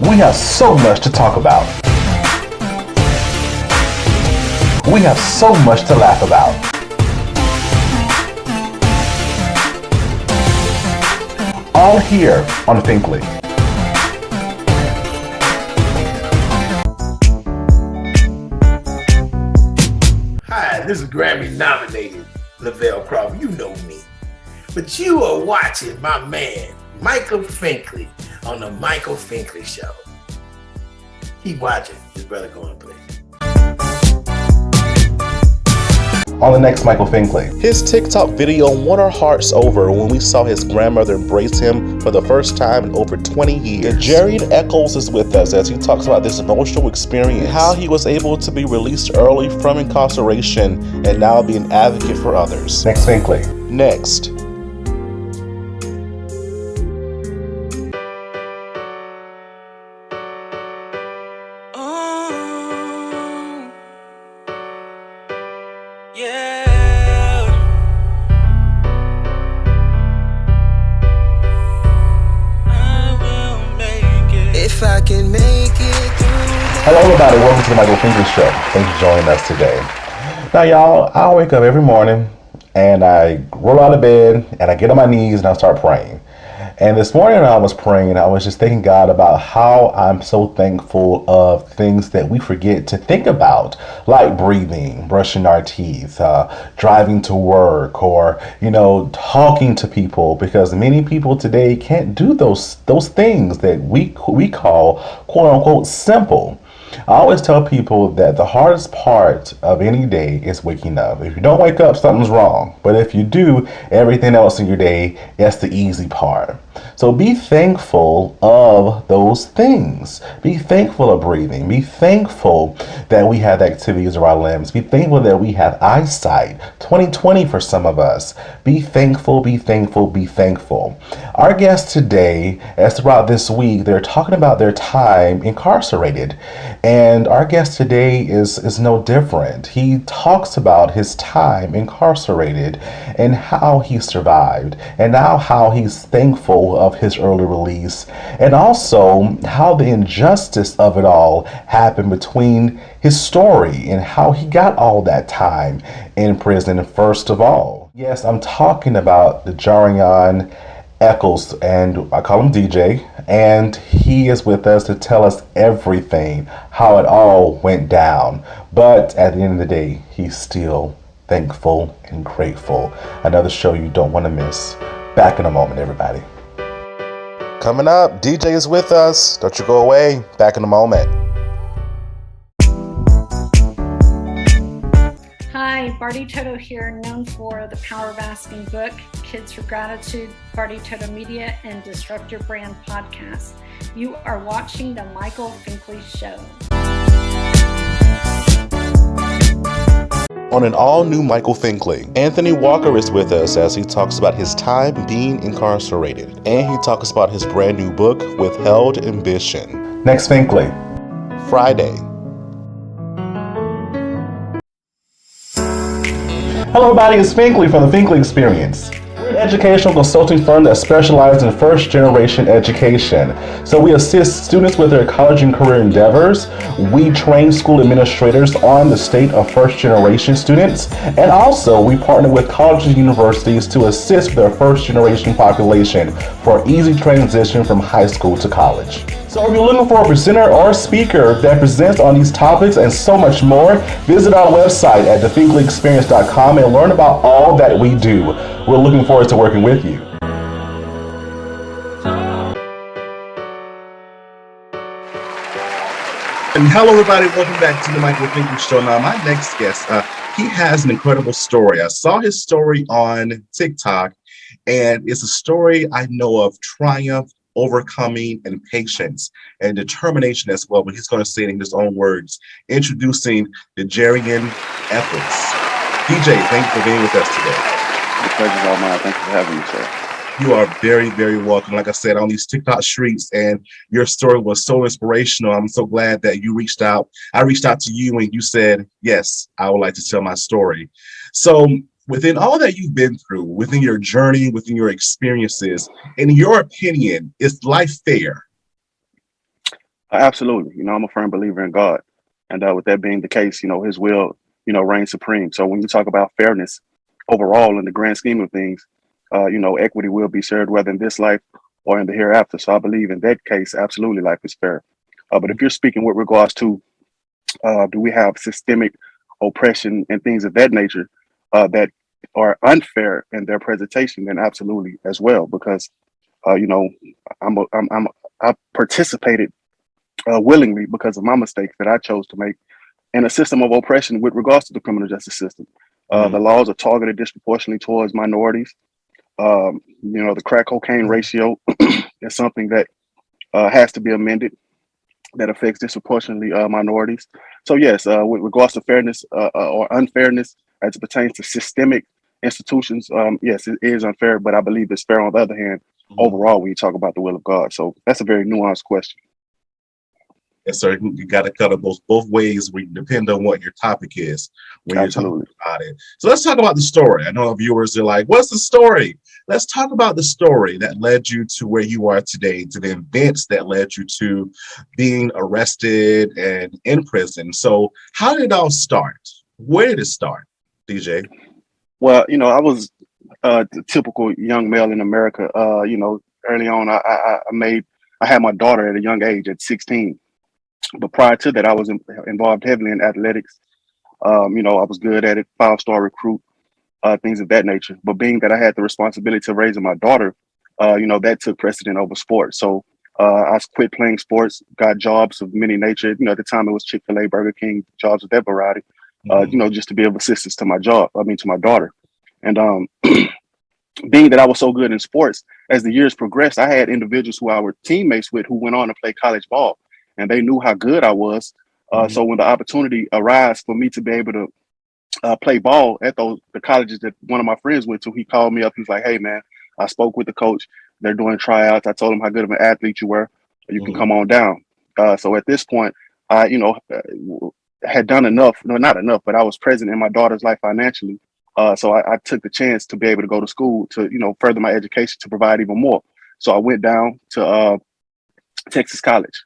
We have so much to talk about. We have so much to laugh about. All here on Finkley. Hi, this is Grammy-nominated Lavelle Crawford. You know me. But you are watching my man, Michael Finkley, on the Michael Finkley Show. Keep watching. His brother going to play. On the next Michael Finkley. His TikTok video won our hearts over when we saw his grandmother embrace him for the first time in over 20 years. Dejarion Echols is with us as he talks about this emotional experience, how he was able to be released early from incarceration and now be an advocate for others. Next Finkley. Next. Hello everybody, welcome to the Michael Finkley Show. Thanks for joining us today. Now y'all, I wake up every morning and I roll out of bed and I get on my knees and I start praying. And this morning when I was praying, I was just thanking God about how I'm so thankful of things that we forget to think about, like breathing, brushing our teeth, driving to work, or, talking to people, because many people today can't do those things that we call, quote unquote, simple. I always tell people that the hardest part of any day is waking up. If you don't wake up, something's wrong. But if you do, everything else in your day, that's the easy part. So be thankful of those things. Be thankful of breathing. Be thankful that we have activities of our limbs. Be thankful that we have eyesight. 20/20 for some of us. Be thankful, be thankful, be thankful. Our guest today, as throughout this week, they're talking about their time incarcerated. And our guest today is no different. He talks about his time incarcerated and how he survived, and now how he's thankful of his early release, and also how the injustice of it all happened between his story and how he got all that time in prison first of all. Yes, I'm talking about Dejarion Echols, and I call him DJ, and he is with us to tell us everything, how it all went down. But at the end of the day, he's still thankful and grateful. Another show you don't want to miss. Back in a moment, everybody. Coming up, DJ is with us. Don't you go away. Back in a moment. Hi, Barty Toto here, known for the Power of Asking book, Kids for Gratitude, Barty Toto Media, and Disrupt Your Brand podcast. You are watching the Michael Finkley Show. On an all-new Michael Finkley, Anthony Walker is with us as he talks about his time being incarcerated, and he talks about his brand new book, Withheld Ambition. Next Finkley. Friday. Hello everybody, it's Finkley from the Finkley Experience. We're an educational consulting firm that specializes in first-generation education. So we assist students with their college and career endeavors. We train school administrators on the state of first-generation students. And also, we partner with colleges and universities to assist their first-generation population for easy transition from high school to college. So if you're looking for a presenter or a speaker that presents on these topics and so much more, visit our website at thefinkleyexperience.com and learn about all that we do. We're looking forward to working with you. And hello everybody, welcome back to the Michael Finkley Show. Now my next guest, he has an incredible story. I saw his story on TikTok, and it's a story I know of triumph, overcoming, and patience and determination as well, but he's going to say it in his own words. Introducing Dejarion Echols. DJ, thank you for being with us today. The pleasure's all mine. Thanks for having me, sir. You are very, very welcome. Like I said, on these TikTok streets, and your story was so inspirational. I'm so glad that you reached out. I reached out to you and you said, yes, I would like to tell my story. So within all that you've been through, within your journey, within your experiences, in your opinion, is life fair? Absolutely. I'm a firm believer in God. And with that being the case, his will, reigns supreme. So when you talk about fairness overall in the grand scheme of things, equity will be served whether in this life or in the hereafter. So I believe in that case, absolutely life is fair. But if you're speaking with regards to do we have systemic oppression and things of that nature that are unfair in their presentation, then absolutely as well, because I participated willingly because of my mistakes that I chose to make in a system of oppression with regards to the criminal justice system. The laws are targeted disproportionately towards minorities. The crack cocaine ratio is something that has to be amended, that affects disproportionately minorities. So yes, with regards to fairness or unfairness as it pertains to systemic institutions, yes, it is unfair, but I believe it's fair on the other hand, overall, when you talk about the will of God. So that's a very nuanced question. And so you got to cut it both ways. We depend on what your topic is when you're talking about it. So let's talk about the story. I know viewers are like, "What's the story?" Let's talk about the story that led you to where you are today, to the events that led you to being arrested and in prison. So how did it all start? Where did it start, DJ? Well, I was the typical young male in America. Early on, I had my daughter at a young age, at 16. But prior to that, I was involved heavily in athletics. I was good at it, 5-star recruit, things of that nature. But being that I had the responsibility of raising my daughter, that took precedent over sports. So I quit playing sports, got jobs of many nature. At the time it was Chick-fil-A, Burger King, jobs of that variety, just to be of assistance to my daughter. And being that I was so good in sports, as the years progressed, I had individuals who I were teammates with who went on to play college ball, and they knew how good I was. So when the opportunity arose for me to be able to play ball at the colleges that one of my friends went to, he called me up. He's like, "Hey, man, I spoke with the coach. They're doing tryouts. I told him how good of an athlete you were. You can come on down." So at this point, I, had done enough. No, not enough, but I was present in my daughter's life financially. So I took the chance to be able to go to school to, further my education, to provide even more. So I went down to Texas College,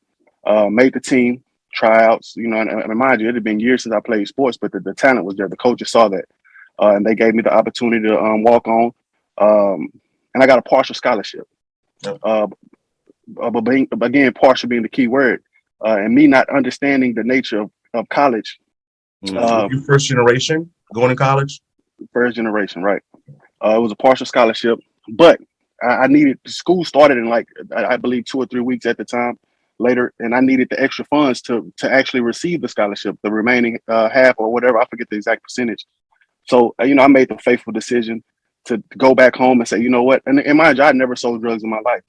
made the team, tryouts, and mind you, it had been years since I played sports, but the talent was there. The coaches saw that, and they gave me the opportunity to walk on, and I got a partial scholarship. But partial being the key word, and me not understanding the nature of college. You first generation going to college? First generation, right? It was a partial scholarship, but I needed, school started in I believe 2 or 3 weeks at the time later, and I needed the extra funds to actually receive the scholarship, the remaining half or whatever, I forget the exact percentage. So I made the faithful decision to go back home and say, you know what, and mind you, I never sold drugs in my life,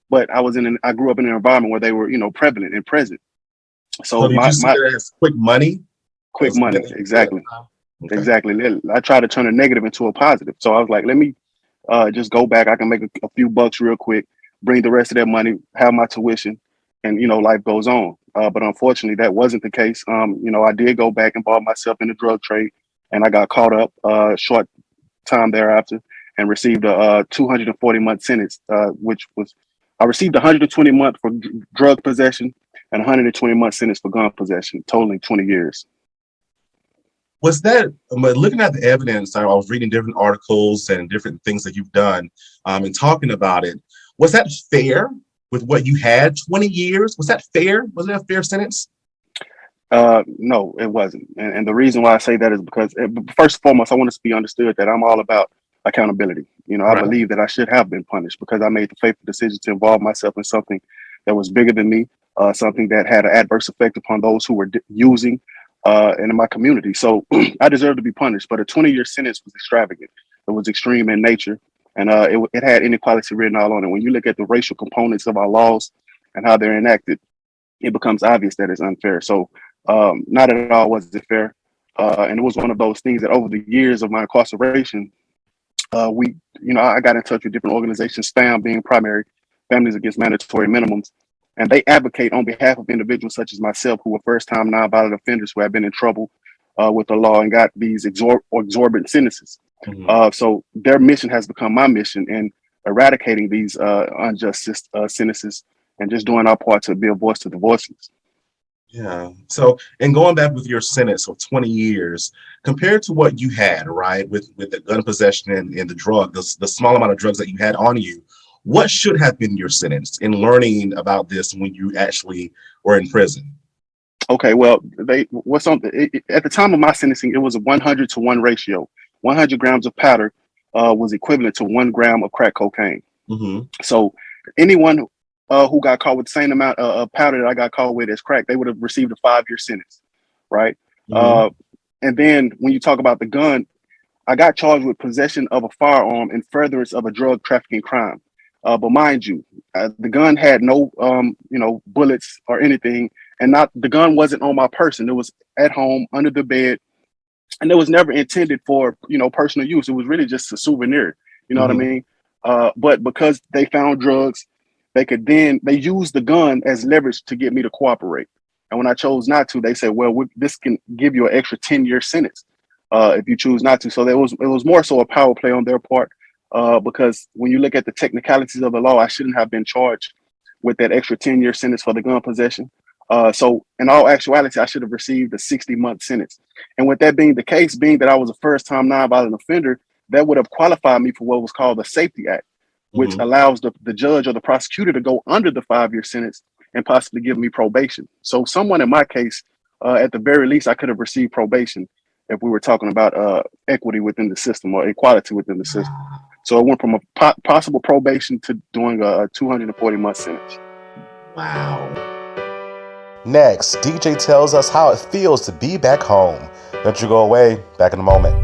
but I grew up in an environment where they were prevalent and present. So did you see it as quick money? Quick money, exactly. Okay. Exactly. I tried to turn a negative into a positive. So I was like, let me just go back. I can make a few bucks real quick, bring the rest of that money, have my tuition, and life goes on. But unfortunately, that wasn't the case. I did go back, involve myself in the drug trade, and I got caught up short time thereafter and received a 240-month sentence, which was, I received 120 months for drug possession and 120-month sentence for gun possession, totaling 20 years. Was that, looking at the evidence, I was reading different articles and different things that you've done and talking about it. Was that fair with what you had, 20 years? Was that fair? Was it a fair sentence? No, it wasn't. And the reason why I say that is because, first and foremost, I want it to be understood that I'm all about accountability. I believe that I should have been punished because I made the faithful decision to involve myself in something that was bigger than me, something that had an adverse effect upon those who were using and in my community. So I deserve to be punished, but a 20-year sentence was extravagant. It was extreme in nature, and it had inequality written all on it. When you look at the racial components of our laws and how they're enacted, it becomes obvious that it's unfair. So not at all was it fair. And it was one of those things that over the years of my incarceration, I got in touch with different organizations, FAM being primary, Families Against Mandatory Minimums. And they advocate on behalf of individuals such as myself who were first-time nonviolent offenders who have been in trouble with the law and got these exorbitant sentences. So their mission has become my mission in eradicating these unjust sentences and just doing our part to be a voice to the voiceless. Yeah. So, and going back with your sentence of 20 years, compared to what you had, right, with the gun possession and the drug, the small amount of drugs that you had on you, what should have been your sentence in learning about this when you actually were in prison? Okay, well, at the time of my sentencing, it was a 100 to 1 ratio. 100 grams of powder was equivalent to 1 gram of crack cocaine. Mm-hmm. So anyone who got caught with the same amount of powder that I got caught with as crack, they would have received a 5-year sentence, right? Mm-hmm. And then when you talk about the gun, I got charged with possession of a firearm in furtherance of a drug trafficking crime. But mind you, the gun had no, bullets or anything, and the gun wasn't on my person. It was at home under the bed, and it was never intended for, personal use. It was really just a souvenir. You know what I mean? But because they found drugs, they used the gun as leverage to get me to cooperate. And when I chose not to, they said, well, this can give you an extra 10-year sentence if you choose not to. So it was more so a power play on their part. Because when you look at the technicalities of the law, I shouldn't have been charged with that extra 10-year sentence for the gun possession. So in all actuality, I should have received a 60-month sentence. And with that being the case, being that I was a first-time nonviolent offender, that would have qualified me for what was called the Safety Act, which allows the judge or the prosecutor to go under the 5-year sentence and possibly give me probation. So someone in my case, at the very least, I could have received probation if we were talking about equity within the system or equality within the system. So it went from a possible probation to doing a 240-month sentence. Wow. Next, DJ tells us how it feels to be back home. Don't you go away. Back in a moment.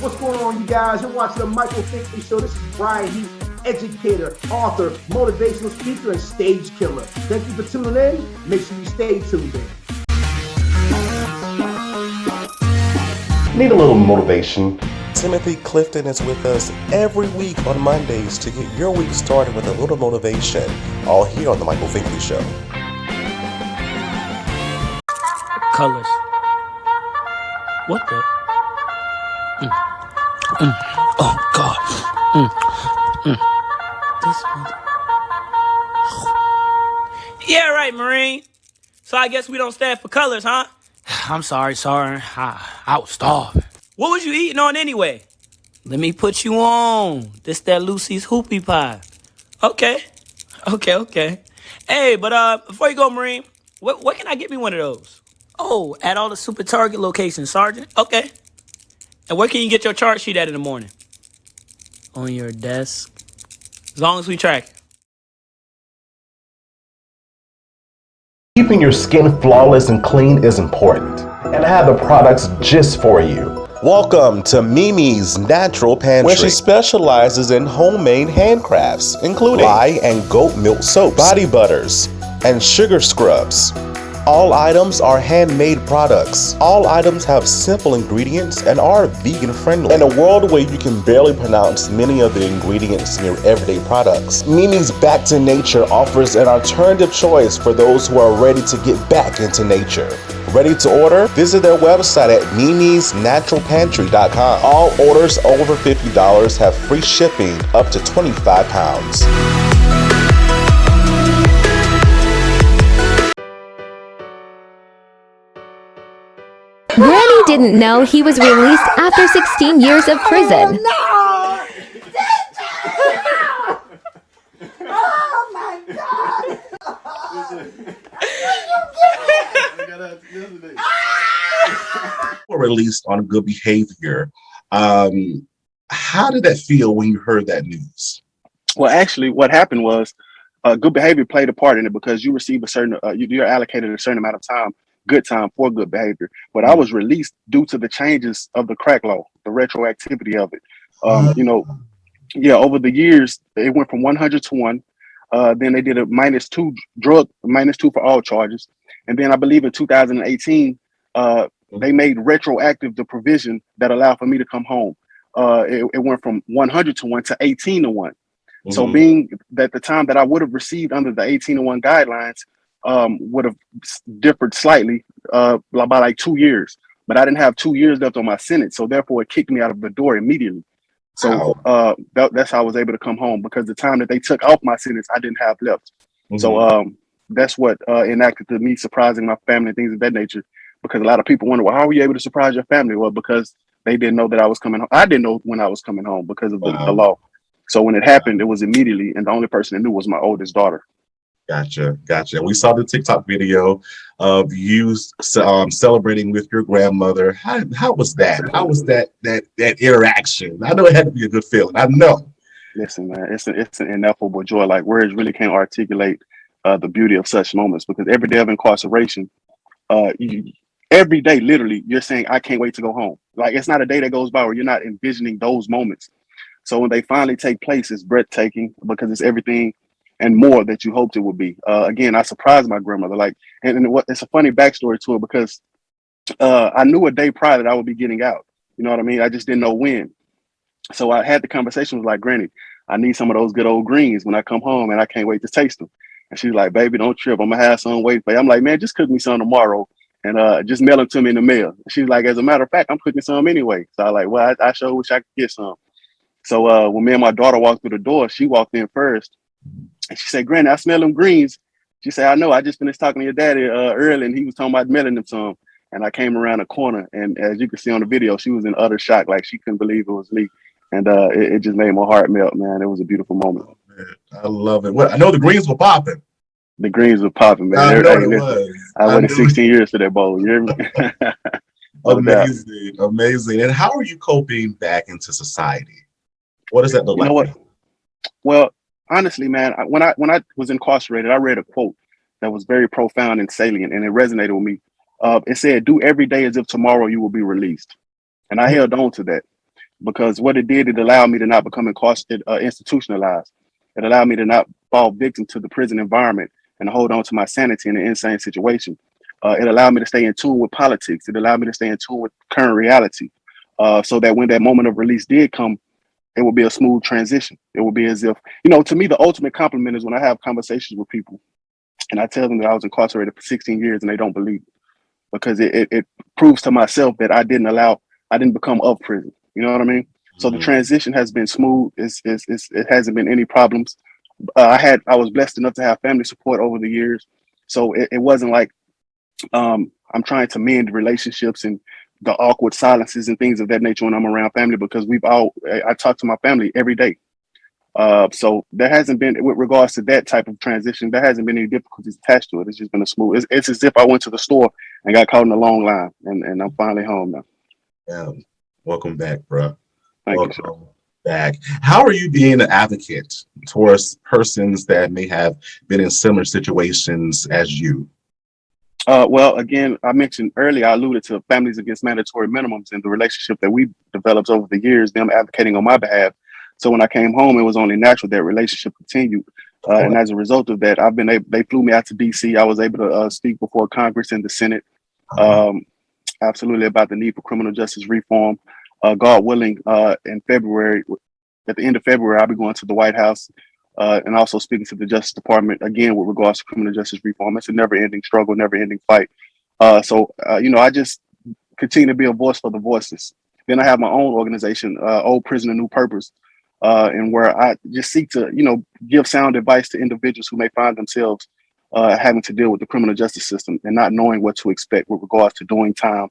What's going on, you guys? You're watching the Michael Finkley Show. This is Brian Heath, educator, author, motivational speaker, and stage killer. Thank you for tuning in. Make sure you stay tuned in. Need a little motivation? Timothy Clifton is with us every week on Mondays to get your week started with a little motivation, all here on the Michael Finkley Show. Colors. What the? Oh, God. This one. Yeah, right, Marine. So I guess we don't stand for colors, huh? I'm sorry. I was starving. What was you eating on anyway? Let me put you on. This that Lucy's hoopie pie. Okay. Hey, but before you go, Marine, what can I get me one of those? Oh, at all the Super Target locations, Sergeant. Okay. And where can you get your chart sheet at in the morning? On your desk. As long as we track it. Keeping your skin flawless and clean is important, and I have the products just for you. Welcome to Mimi's Natural Pantry, where she specializes in homemade handcrafts, including lye and goat milk soaps, body butters, and sugar scrubs. All items are handmade products. All items have simple ingredients and are vegan friendly. In a world where you can barely pronounce many of the ingredients in your everyday products, Mimi's Back to Nature offers an alternative choice for those who are ready to get back into nature. Ready to order? Visit their website at mimisnaturalpantry.com. All orders over $50 have free shipping up to 25 pounds. Granny didn't know he was released after 16 years of prison. Oh, no! Oh, my God! Were released on good behavior. How did that feel when you heard that news? Well, actually, what happened was good behavior played a part in it because you receive a certain, you're allocated a certain amount of time, good time for good behavior. But I was released due to the changes of the crack law, the retroactivity of it. Over the years, it went from 100 to 1. Then they did a -2 for all charges. And then I believe in 2018, they made retroactive the provision that allowed for me to come home. It went from 100 to 1 to 18 to 1. So being that the time that I would have received under the 18 to 1 guidelines would have differed slightly by like 2 years, but I didn't have 2 years left on my sentence. So therefore it kicked me out of the door immediately. So that's how I was able to come home, because the time that they took off my sentence, I didn't have left. So that's what enacted to me surprising my family and things of that nature. Because a lot of people wonder, well, how were you able to surprise your family? Well, because they didn't know that I was coming home. I didn't know when I was coming home because of the law. So when it happened, it was immediately, and the only person that knew was my oldest daughter. Gotcha. We saw the TikTok video of you celebrating with your grandmother. How was that? How was that interaction? I know it had to be a good feeling. I know. Listen, man, it's an ineffable joy. Like, words really can't articulate the beauty of such moments, because every day of incarceration, every day, literally, you're saying, I can't wait to go home. Like, it's not a day that goes by where you're not envisioning those moments. So when they finally take place, it's breathtaking, because it's everything and more that you hoped it would be. Again, I surprised my grandmother. Like, and it's a funny backstory to it, because I knew a day prior that I would be getting out. You know what I mean? I just didn't know when. So I had the conversation with, like, Granny, I need some of those good old greens when I come home, and I can't wait to taste them. And she's like, baby, don't trip. I'm gonna have some wait for you. I'm like, man, just cook me some tomorrow and just mail them to me in the mail. She's like, as a matter of fact, I'm cooking some anyway. So I like, well, I sure wish I could get some. So when me and my daughter walked through the door, she walked in first. And she said, Granny, I smell them greens. She said, I know. I just finished talking to your daddy early, and he was talking about mailing them some. And I came around the corner, and as you can see on the video, she was in utter shock. Like, she couldn't believe it was me. And it just made my heart melt, man. It was a beautiful moment. Oh, I love it. Well, I know the greens were popping. The greens were popping, man. I waited 16 years for that bowl. You hear me? Amazing. And how are you coping back into society? What does that look like? You know what? Well, honestly, man, when I was incarcerated, I read a quote that was very profound and salient, and it resonated with me. It said, do every day as if tomorrow you will be released. And I held on to that, because what it did, it allowed me to not become institutionalized. It allowed me to not fall victim to the prison environment and hold on to my sanity in an insane situation. It allowed me to stay in tune with politics. It allowed me to stay in tune with current reality, so that when that moment of release did come, it would be a smooth transition. It would be as if, to me, the ultimate compliment is when I have conversations with people and I tell them that I was incarcerated for 16 years and they don't believe it, because it proves to myself that I didn't become of prison. You know what I mean? So the transition has been smooth. It hasn't been any problems. I was blessed enough to have family support over the years. So it wasn't like I'm trying to mend relationships and the awkward silences and things of that nature when I'm around family, because I talk to my family every day. So there hasn't been, with regards to that type of transition, there hasn't been any difficulties attached to it. It's just been a smooth, it's as if I went to the store and got caught in a long line, and I'm finally home now. Yeah. Welcome back, bro. Thank you, sir. Back. How are you being an advocate towards persons that may have been in similar situations as you? Well, again, I mentioned earlier, I alluded to Families Against Mandatory Minimums and the relationship that we developed over the years, them advocating on my behalf. So when I came home, it was only natural that relationship continued. And as a result of that, they flew me out to DC. I was able to speak before Congress and the Senate, absolutely, about the need for criminal justice reform. God willing, in February, at the end of February, I'll be going to the White House and also speaking to the Justice Department, again, with regards to criminal justice reform. It's a never-ending struggle, never-ending fight. I just continue to be a voice for the voiceless. Then I have my own organization, Old Prisoner, New Purpose, and where I just seek to, give sound advice to individuals who may find themselves having to deal with the criminal justice system and not knowing what to expect with regards to doing time,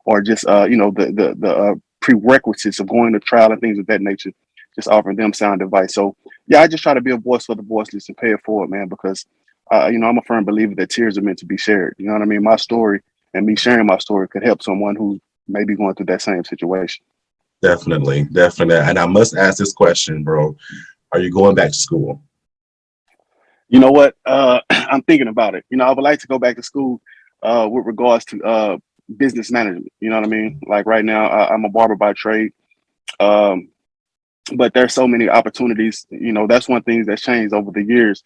or just, the prerequisites of going to trial and things of that nature, just offering them sound advice. So yeah, I just try to be a voice for the voiceless and pay it forward, man, because, I'm a firm believer that tears are meant to be shared. You know what I mean? My story and me sharing my story could help someone who may be going through that same situation. Definitely. And I must ask this question, bro. Are you going back to school? You know what? I'm thinking about it. I would like to go back to school with regards to business management. You know what I mean? Like right now, I'm a barber by trade. But there's so many opportunities. That's one thing that's changed over the years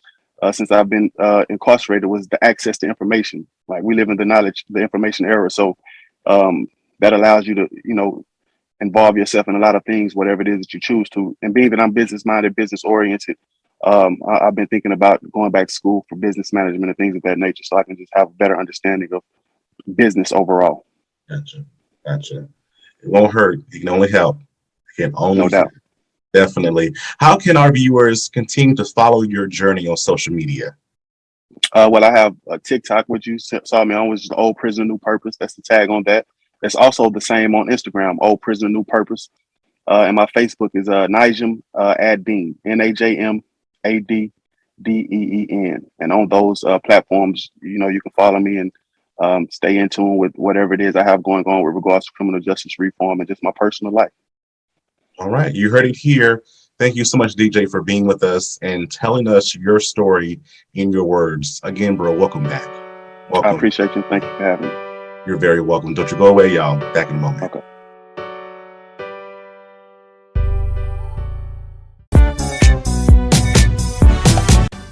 since I've been incarcerated, was the access to information. Like, we live in the information era. So that allows you to, involve yourself in a lot of things, whatever it is that you choose to. And being that I'm business-minded, business-oriented, I've been thinking about going back to school for business management and things of that nature, so I can just have a better understanding of business overall. Gotcha. It won't hurt. It can only help. No doubt. Definitely. How can our viewers continue to follow your journey on social media? Well, I have a TikTok, which you saw me on, which is Old Prisoner New Purpose. That's the tag on that. It's also the same on Instagram, Old Prisoner New Purpose. And my Facebook is Najm Ad-Deen, NajmAddeen. And on those platforms, you know, you can follow me and stay in tune with whatever it is I have going on with regards to criminal justice reform and just my personal life. All right, you heard it here. Thank you so much, DJ, for being with us and telling us your story in your words. Again, bro, welcome back. Welcome. I appreciate you. Thank you for having me. You're very welcome. Don't you go away, y'all. Back in a moment. Okay.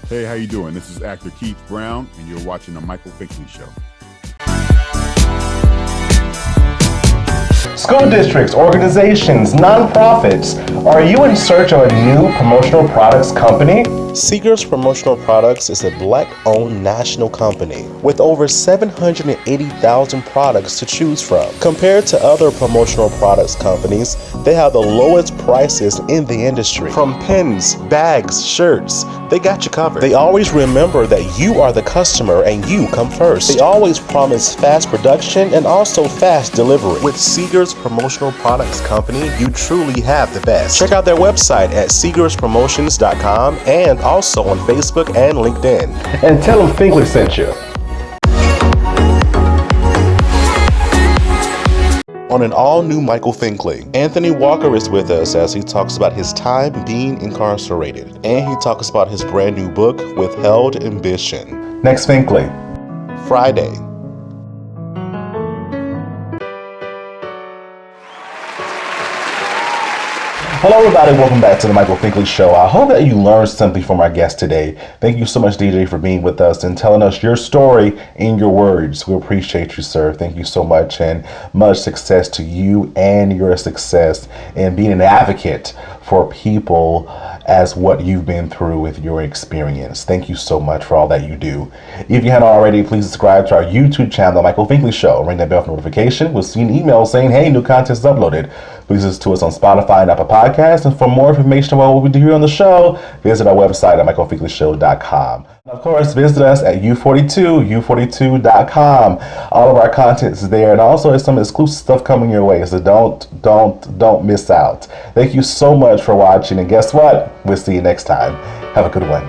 Hey, how you doing? This is actor Keith Brown, and you're watching The Michael Finkley Show. School districts, organizations, nonprofits, are you in search of a new promotional products company? Seegers Promotional Products is a Black-owned national company with over 780,000 products to choose from. Compared to other promotional products companies, they have the lowest prices in the industry. From pens, bags, shirts, they got you covered. They always remember that you are the customer and you come first. They always promise fast production and also fast delivery. With Seegers Promotional Products Company, you truly have the best. Check out their website at seegerspromotions.com and also on Facebook and LinkedIn. And tell them Finkley sent you. On an all-new Michael Finkley, Anthony Walker is with us as he talks about his time being incarcerated. And he talks about his brand new book, Withheld Ambition. Next Finkley. Friday. Hello everybody, welcome back to the Michael Finkley Show. I hope that you learned something from our guest today. Thank you so much, DJ, for being with us and telling us your story in your words. We appreciate you, sir. Thank you so much, and much success to you and your success in being an advocate for people as what you've been through with your experience. Thank you so much for all that you do. If you haven't already, please subscribe to our YouTube channel, The Michael Finkley Show. Ring that bell for notification. We'll see an email saying, hey, new content is uploaded. Please listen to us on Spotify and Apple Podcasts. And for more information about what we do here on the show, visit our website at michaelfinkley.show.com. Of course, visit us at YOU42, all of our content is there, and also there's some exclusive stuff coming your way, so don't miss out. Thank you so much for watching, and guess what? We'll see you next time. Have a good one.